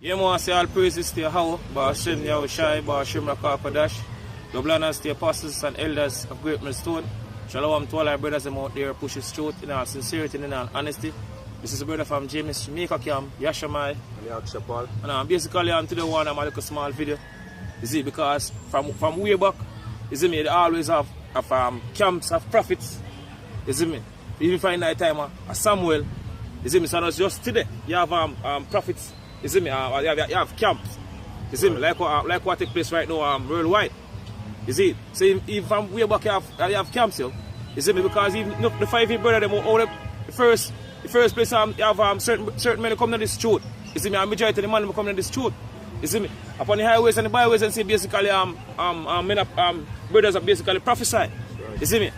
Yeah, man, say all praises to Yahweh, Ba'ashem Yahushai, Ba'ashem Rakakadash, double honors to the apostles and elders of Great Millstone. Shalom to all our brothers out there, push his truth in all sincerity and in all honesty. This is a brother from James Jamaica Camp, Yashamai. And basically, today one I'm make a small video. You see, because from way back, you see me, they always have camps of prophets. You see me, even find that time a Samuel. You see me, so it's just today you have prophets. You see me, you have camps. You see me, like what take place right now worldwide. You see, so even from way back you have camps here. You see me, because even the 5 brother them all the first place you have certain men come to this truth. You see me, and majority of the men come to this truth. You see me, upon the highways and the byways and see basically brothers are basically prophesy. Right. You see me,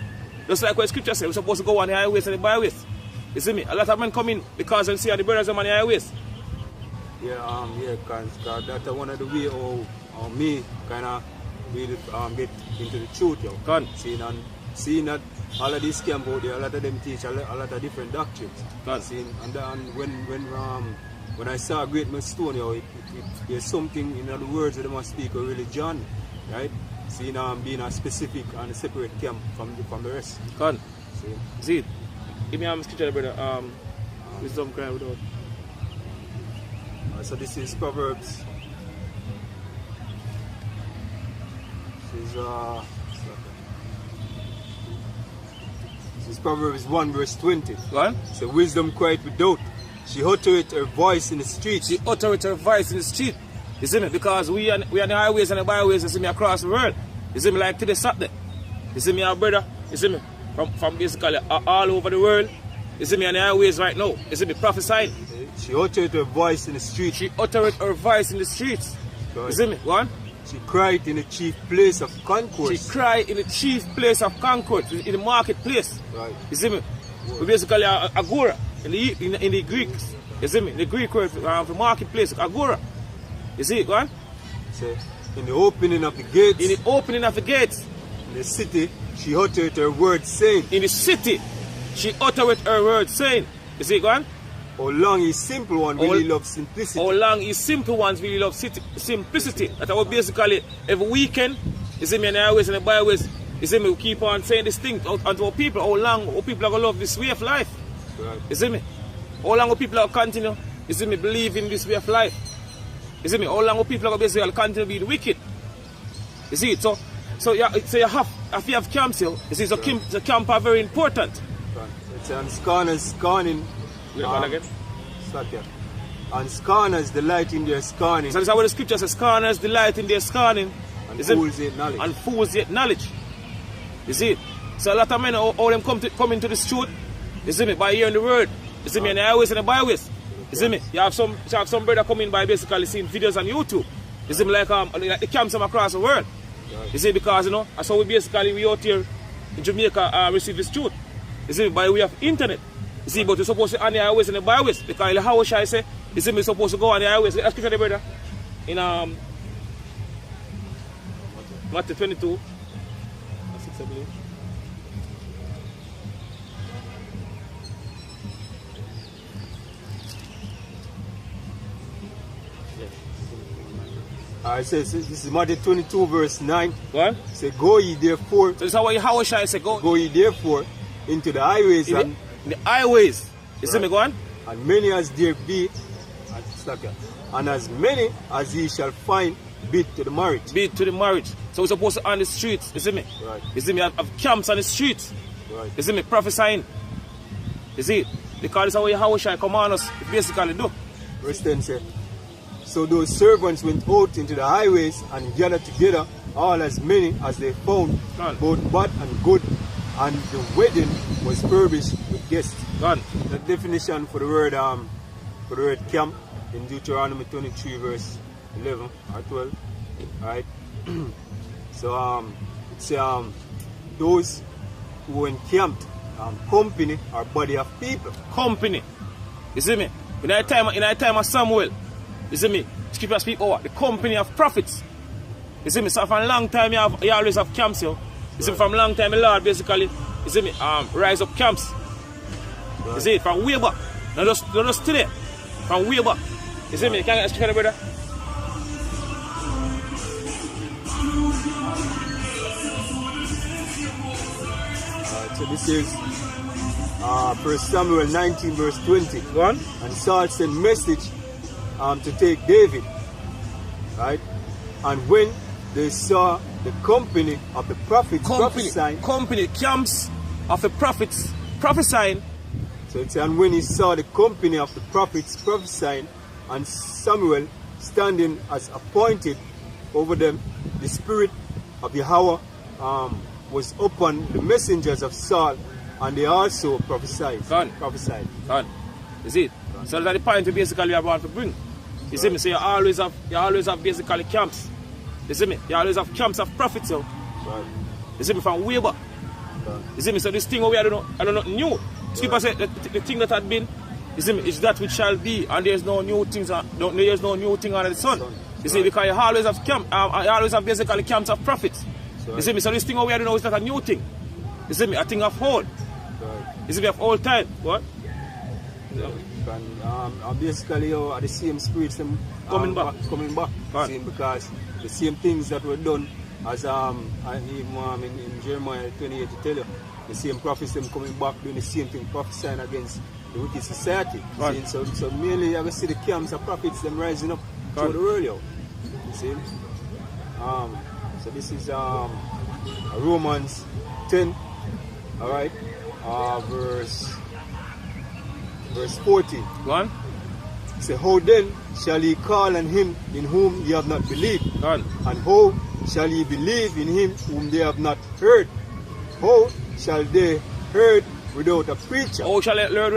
just like what scripture says, we're supposed to go on the highways and the byways. You see me, a lot of men come in because they see the brothers are on the highways. Yeah, cause that's one of the way how me kind of really get into the truth, yo. Seeing that all of these camp out there, a lot of them teach a lot of different doctrines. And when I saw Great Millstone, yo, there's something in other words that they must speak a religion, right? Seeing being a specific and a separate camp from the rest. See, give me a scripture, brother. Wisdom cry without. So this is Proverbs. This is Proverbs 1 verse 20. What? So wisdom cried without. She uttered her voice in the street. She uttered her voice in the street. You see me? Because we are the highways and the byways, you see me, across the world. You see me, like today Saturday. You see me, our brother. You see me, from basically all over the world. You see me on the highways right now. You see me prophesying. She uttered her voice in the street. She uttered her voice in the streets. Right. You see me? Go on. She cried in the chief place of concourse. She cried in the chief place of concourse, in the marketplace. Right. You see me? Right. We basically agora in the Greeks. You see me? The Greek word for marketplace, agora. You see it? Go on. So, in the opening of the gates. In the opening of the gates. In the city, she uttered her word saying. In the city, she uttered her word saying. You see it? Go on. How long is simple one really love simplicity. How long is simple ones really love simplicity. That's what basically every weekend, you see me in the highways and the byways, you see me, we keep on saying this thing unto our people, how long our people are going to love this way of life. Right. You see me? How long our people are going to continue, you see me, believe in this way of life. You see me? How long our people are going to basically continue to be the wicked. You see it? So you have, if you have camps here, you see, so the camp are very important. Right. It's scanning. And scorners delight in their scorning. So that's what the scripture says, scorners delight in their scorning. And fools hate knowledge. And fools hate knowledge. You see? So a lot of men, all them come into this truth, you see me, by hearing the word. You see me, in the highways and the byways. You see me? You have some brother coming by basically seeing videos on YouTube. You see me, like the camps from across the world. Right. You see, because you know, that's how we out here in Jamaica receive this truth. You see, by way of internet. You see, but you're supposed to on the highways and the byways. Because how shall I say, you see, we're supposed to go on the highways. Ask me, brother. In Matthew 22. I believe. It says, this is Matthew 22 verse 9. What? It says, go ye therefore. So this is how shall I say, go ye therefore into the highways in the highways. You see me go on? And many as there be, and as many as ye shall find, bid to the marriage. Bid to the marriage. So we're supposed to on the streets, you see me? Right. You see me, I have camps on the streets. Right. You see me, prophesying. You see it? Because that's how shall I command us basically do. Verse 10 says, so those servants went out into the highways and gathered together all as many as they found, both bad and good, and the wedding was furnished with guests. The definition for the word camp in Deuteronomy 23 verse 11 or 12. Alright. So it's those who encamped, company or body of people. Company. You see me? In that time of Samuel, you see me, scripture speak over the company of prophets. You see me, so for a long time you always have camps here. You see me, from a long time the Lord basically, you see me, rise up camps. Right. You see it, from way back. Not just today, from way back. You see me? Can I get a scripture, brother? So this is 1 Samuel 19 verse 20. Go on. And Saul sent message to take David. Right? And when they saw the company of the prophets prophesying. Company, camps of the prophets prophesying. So it's, and when he saw the company of the prophets prophesying, and Samuel standing as appointed over them, the spirit of Yahweh was upon the messengers of Saul, and they also prophesied. Prophesied. You see? So that's the point we basically are about to bring. You see me? So you always have basically camps. You see me? You always have camps of prophets. So. You see me? From way back. You see me? So this thing over here, I don't know new. Skipper said the thing that had been, you see me, is that which shall be, and there's no new things. There's no new thing under the sun. You see, because you always have you always have basically camps of prophets. You see me? So this thing over here now is not a new thing. You see me? A thing of old. You see me? Of old time. What? Basically, at the same spirits them coming back. See, because the same things that were done as in Jeremiah 28 to tell you, the same prophets them coming back doing the same thing, prophesying against the wicked society. See, so mainly you see the camps of prophets them rising up through the world. You see? So this is Romans 10, all right, verse 40. Go on. Say, how then shall ye call on him in whom ye have not believed? Go on. And how shall ye believe in him whom they have not heard? How shall they hear without a preacher? How shall they learn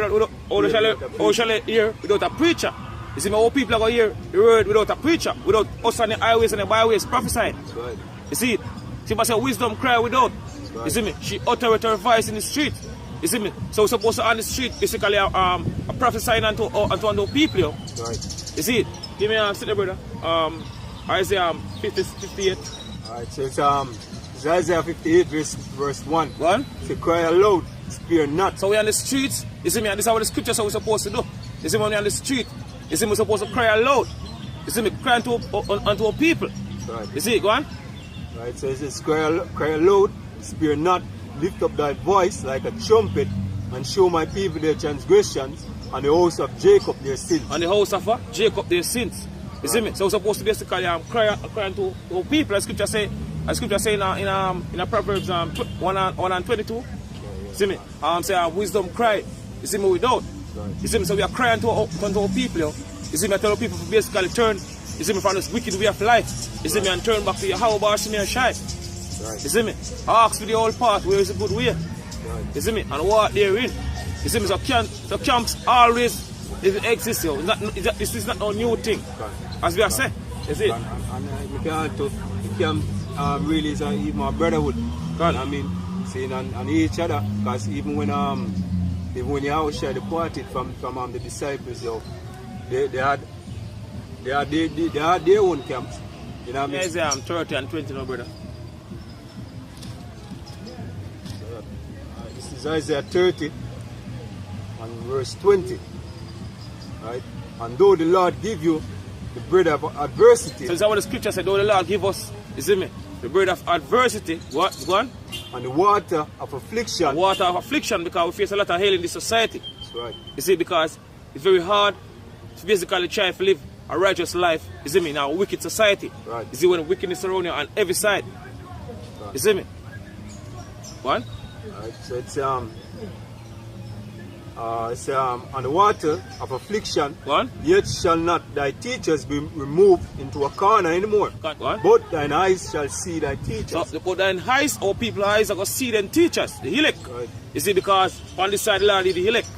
how shall they hear without a preacher? You see, how people are going to hear the word without a preacher, without us on the highways and the byways prophesying. Right. You see it? See, but say wisdom cry without. Right. You see me? She utter with her voice in the street. You see me? So we're supposed to on the street basically a prophesying unto people. Yo. Right. You see it? Give me a sit there, brother. Isaiah 58. Alright, so it's Isaiah 58 verse 1. One. Say, cry aloud, spare not. So we're on the streets. You see me? And this is what the scripture says we're supposed to do. You see me? When we're on the street, you see me? We're supposed to cry aloud. You see me? Cry unto our people. Right. You see it? Go on. Right, so it says, cry aloud, spare not, lift up thy voice like a trumpet, and show my people their transgressions, and the house of Jacob their sins. And the house of Jacob their sins. You see me? So we're supposed to basically cry unto our people. As scripture say in Proverbs 1 and 22. You see me? Say wisdom cry. You see me? Without. Right. You see me? So we are crying to our people. Yo. You see me? I tell people to basically turn. You see me? From this wicked way of life. You see me? And turn back to your how about me and shine. Right. You see me? Ask for the old path where is a good way. Right. You see me? And walk therein. You see me? So the camps always exist. Yo. This is not no new thing. Right. As we are saying. You see? And we can't the camp really is even my brotherhood. I mean, seeing on each other, because even when the house share departed from the disciples, yo, they had their own camps. You know what I mean? Isaiah 30 and 20 no brother. This is Isaiah 30 and verse 20. Right? And though the Lord give you the bread of adversity. So is that what the scripture said? Though the Lord give us, you see me? The bread of adversity. What? Go on. And the water of affliction. The water of affliction, because we face a lot of hell in this society. That's right. You see, because it's very hard to basically try to live a righteous life, you see me, in a wicked society. Right. You see, when wickedness around you on every side. Right. You see me? One? Right. So it's on the water of affliction. One? Yet shall not thy teachers be removed into a corner anymore. One? But thine eyes shall see thy teachers. So, but thine eyes, or people's eyes are going to see them teachers, the elect. Right. You see, because on this side, Lord, the elect.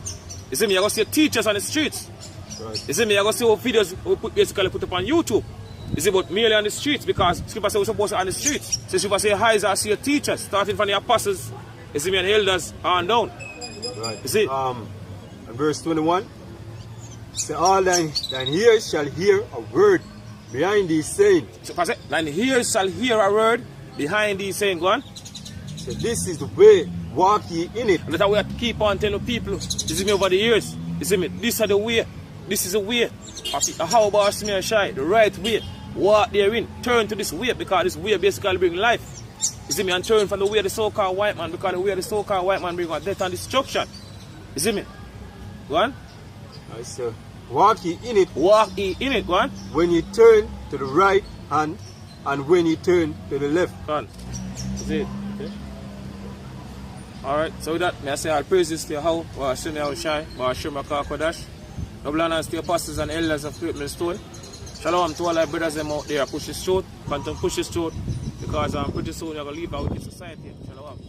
You see me, you're going to see teachers on the streets. Right. You see me, you're going to see what videos we basically put up on YouTube. You see, but merely on the streets, because Scripture says we're supposed to on the streets. So Scripture says eyes are see your teachers, starting from the apostles, you see me, and elders on down. Right. You see? And verse 21. Say, all thine ears shall hear a word behind thee saying. So thine ears shall hear a word behind thee saying, go on. So this is the way, walk ye in it. And that's how we have to keep on telling people, you see me, over the years. You see me, this is the way, This is a way of how Boss me shy, the right way. Walk therein, turn to this way because this way basically bring life. You see me, and turn from the way of the so-called white man because the way of the so-called white man bring death and destruction. You see me? Go on. I say, walk ye in it. Walk ye in it, go on. When you turn to the right hand and when you turn to the left. Go on. See it? Okay. Alright, so with that, may I say all praises to how Boss Shai, Boss Kodash. Double honors to the apostles and elders of Great Millstone. Shalom to all our brothers them out there. Push this truth, continue push this truth, because pretty soon you're going to leave out with society. Shalom.